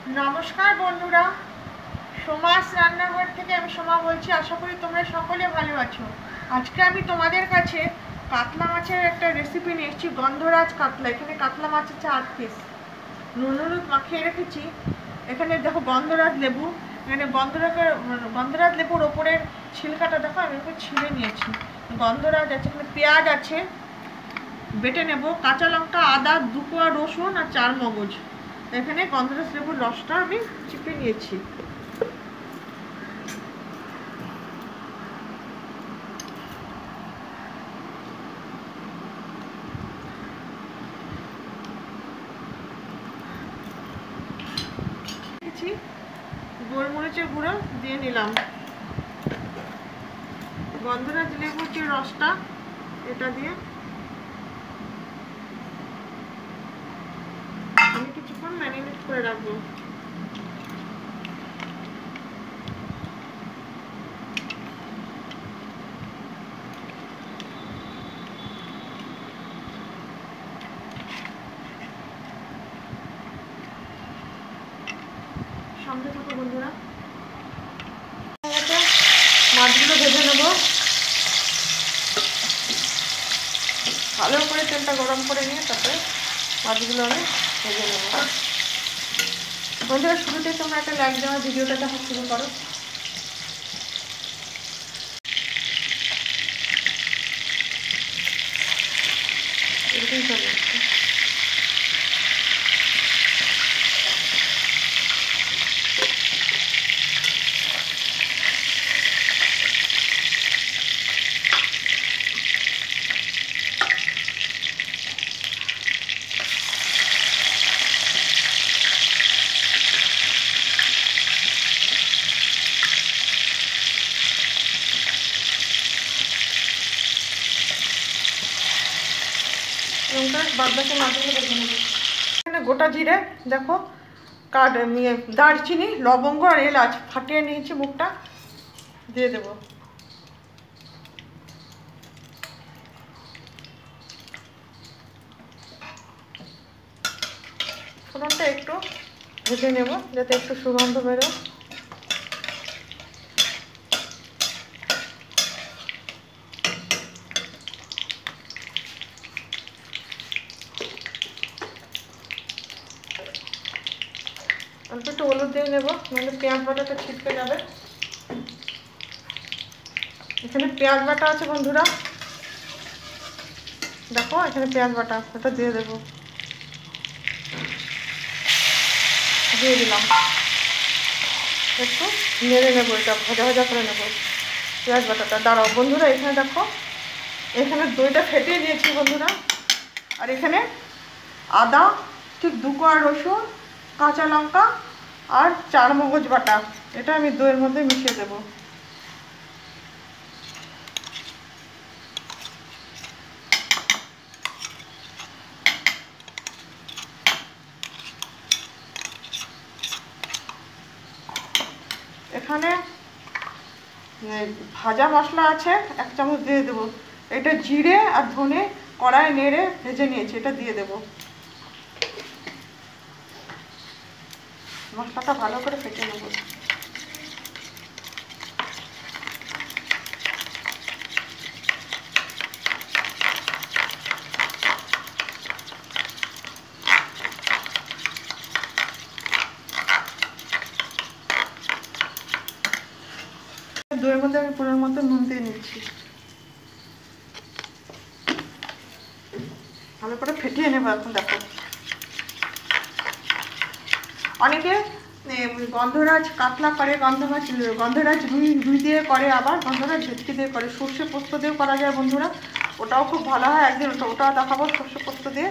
নমস্কার বন্ধুরা, সোমাস রান্নাঘর থেকে আমি সোমা বলছি। আশা করি তোমরা সকলে ভালো আছো। আজকে আমি তোমাদের কাছে কাতলা মাছের একটা রেসিপি নিয়ে এসেছি, গন্ধরাজ কাতলা। এখানে কাতলা মাছ আছে 8 পিস, নুন হলুদ মাখিয়ে রেখেছি। এখানে দেখো গন্ধরাজ লেবু, এখানে গন্ধরাজ লেবুর ওপরের ছিলকাটা দেখো আমি একটু ছিঁড়ে নিয়েছি। গন্ধরাজ আছে, এখানে পেঁয়াজ আছে বেটে নেব, কাঁচা লঙ্কা, আদা, 2 কোয়া রসুন আর 4 মগজ। এখানে গন্ধরাজ লেবুর রসটা আমি চিপে নিয়েছি। গোলমরিচের গুঁড়ো দিয়ে নিলাম। গন্ধরাজ লেবুর যে রসটা, এটা দিয়ে আমি কিছুক্ষণ ম্যারিনেট করে রাখবো। সঙ্গে থাকো বন্ধুরা। মাছগুলো ভেজে নেব, ভালো করে তেলটা গরম করে নিয়ে তারপরে মাছগুলো আমি ভেজে নেব। বন্ধুরা, শুরুতে তোমরা একটা লাইক দেওয়া, ভিডিওটা দেখা শুরু করো। এরকম চলে যাচ্ছে। বাদবাকি মাছগুলো ভেজে নেব। এখানে গোটা জিরে দেখো, দারচিনি, লবঙ্গ আর এলাচ ফাটিয়ে নিয়েছি, মুখটা দিয়ে দেব। ফোড়নটা একটু ভেজে নেব যাতে একটু সুগন্ধ বেরোয়। অল্প একটু হলুদ দিয়ে নেবো, নাহলে পেঁয়াজ বাটাটা ছিটকে যাবে। এখানে পেঁয়াজ বাটা আছে বন্ধুরা, দেখো এখানে পেঁয়াজ বাটা, এটা দিয়ে দেবো। দিয়ে দিলাম, একটু নেড়ে নেবো, এটা ভাজা ভাজা করে নেবো পেঁয়াজ বাটাটা। দাঁড়াও বন্ধুরা, এখানে দেখো, এখানে দইটা ফেটিয়ে নিয়েছি বন্ধুরা। আর এখানে আদা, ঠিক 2 কোয়া রসুন, কাঁচা লঙ্কা আর 4 মগজ বাটা, এটা আমি দইয়ের মধ্যে মিশিয়ে দেবো। এখানে ভাজা মশলা আছে 1 চামচ, দিয়ে দেবো। এটা জিরে আর ধনে কড়াই নেড়ে ভেজে নিয়েছি, এটা দিয়ে দেবো। মশলাটা ভালো করে ফেটে নেব। দইয়ের মধ্যে আমি পুরোর মতো নুন দিয়ে নিচ্ছি, ভালো করে ফেটিয়ে নেবো। এখন দেখো, অনেকে গন্ধরাজ কাতলা করে, গন্ধরাজ রুই দিয়ে করে, আবার গন্ধরাজ ভেটকি দিয়ে করে, সর্ষে পোস্ত দিয়েও করা যায় বন্ধুরা, ওটাও খুব ভালো হয়। একদিন ওটাও দেখাবো, সর্ষে পোস্ত দিয়ে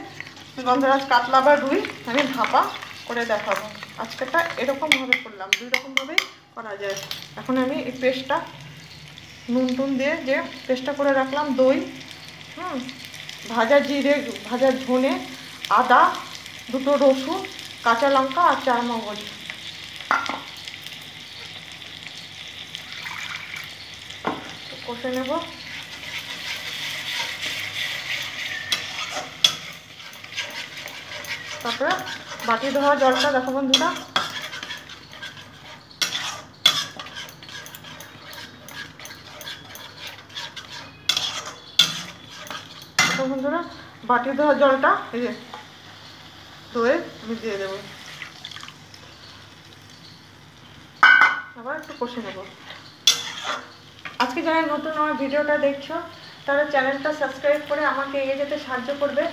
গন্ধরাজ কাতলা বা রুই আমি ভাপা করে দেখাবো। আজকেটা এরকমভাবে করলাম, 2 রকমভাবেই করা যায়। এখন আমি এই পেস্টটা নুন টুন দিয়ে যে পেস্টটা করে রাখলাম, দই, ভাজা জিরে, ভাজা ধনে, আদা, 2টো রসুন, কাঁচা লঙ্কা আর 4 মগজ, কষে নেব। তারপরে বাটি ধোয়া জলটা দেখো বন্ধুরা, দেখো বন্ধুরা, বাটি ধোয়া জলটা এই যে ধুয়ে আমি দিয়ে দেবো, আবার একটু কষে নেবো। আজকে যারা নতুন আমার ভিডিওটা দেখছো তারা চ্যানেলটা সাবস্ক্রাইব করে আমাকে এগিয়ে যেতে সাহায্য করবে,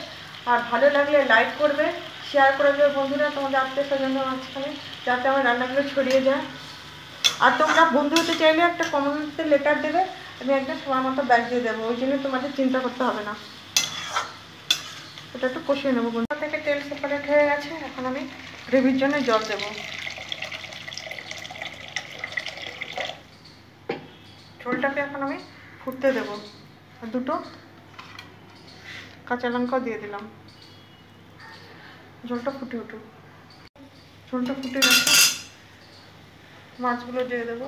আর ভালো লাগলে লাইক করবে, শেয়ার করে দেবে বন্ধুরা তোমাদের আত্মীয় স্বজনদের মাঝখানে, যাতে আমার রান্নাগুলো ছড়িয়ে যায়। আর তোমরা বন্ধু হতে চাইলে একটা কমেন্টে লেটার দেবে, আমি একদম সময় মতো ব্যাগ দিয়ে দেবো, ওই জন্য তোমাদের চিন্তা করতে হবে না। এটা একটু কষিয়ে নেবো। বন্ধু থেকে তেল সেপারেট হয়ে গেছে, এখন আমি গ্রেভির জন্য জল দেবো। ঝোলটাকে এখন আমি ফুটতে দেবো, আর দুটো কাঁচা লঙ্কাও দিয়ে দিলাম। ঝোলটা ফুটে উঠুক। ঝোলটা ফুটে গেছে, মাছগুলো দিয়ে দেবো।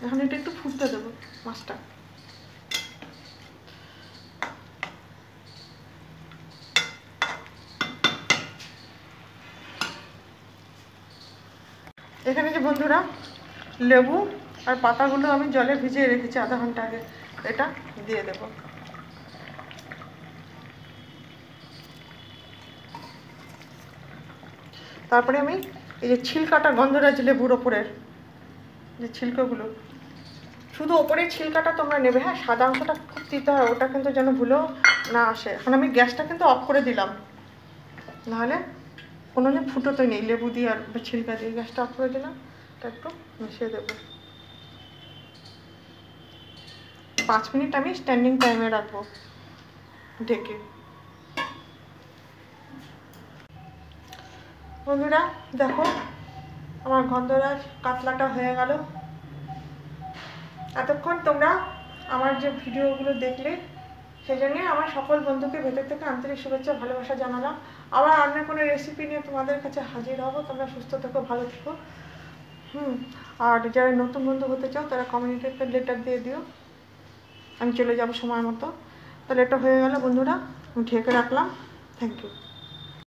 এখন এটা একটু ফুটতে দেবো মাছটা। এখানে যে বন্ধুরা লেবু আর পাতাগুলো আমি জলে ভিজিয়ে রেখেছি আধা ঘন্টা আগে, এটা দিয়ে দেব। তারপরে আমি এই যে ছিলকাটা গন্ধরাজ লেবুর ওপরের যে ছিলকাগুলো, শুধু ওপরের ছিলকাটা তোমরা নেবে, হ্যাঁ সাদা অংশটা খুব দিতে হয়, ওটা কিন্তু যেন ভুলেও না আসে। এখন আমি গ্যাসটা কিন্তু অফ করে দিলাম, নাহলে কোনো দিন ফুটোতে নেই। লেবু দিয়ে আর ছিলকা দিয়ে গ্যাসটা অফ করে দিলাম, এটা একটু মিশিয়ে দেবো। 5 মিনিট আমি স্ট্যান্ডিং টাইমে রাখবো ঢেকে। বন্ধুরা দেখো আমার গন্ধরাজ কাতলাটা হয়ে গেল। এতক্ষণ তোমরা আমার যে ভিডিওগুলো দেখলে সেই জন্যে আমার সকল বন্ধুকে ভেতর থেকে আন্তরিক শুভেচ্ছা ভালোবাসা জানালাম। আবার অন্য কোনো রেসিপি নিয়ে তোমাদের কাছে হাজির হব। তোমরা সুস্থ থেকো, ভালো থেকো। আর যারা নতুন বন্ধু হতে চাও তারা কমিউনিটি একটা লেটার দিয়ে দিও, আমি চলে যাব সময় মতো। তাহলে এটা হয়ে গেল বন্ধুরা, আমি ঢেকে রাখলাম। Thank you.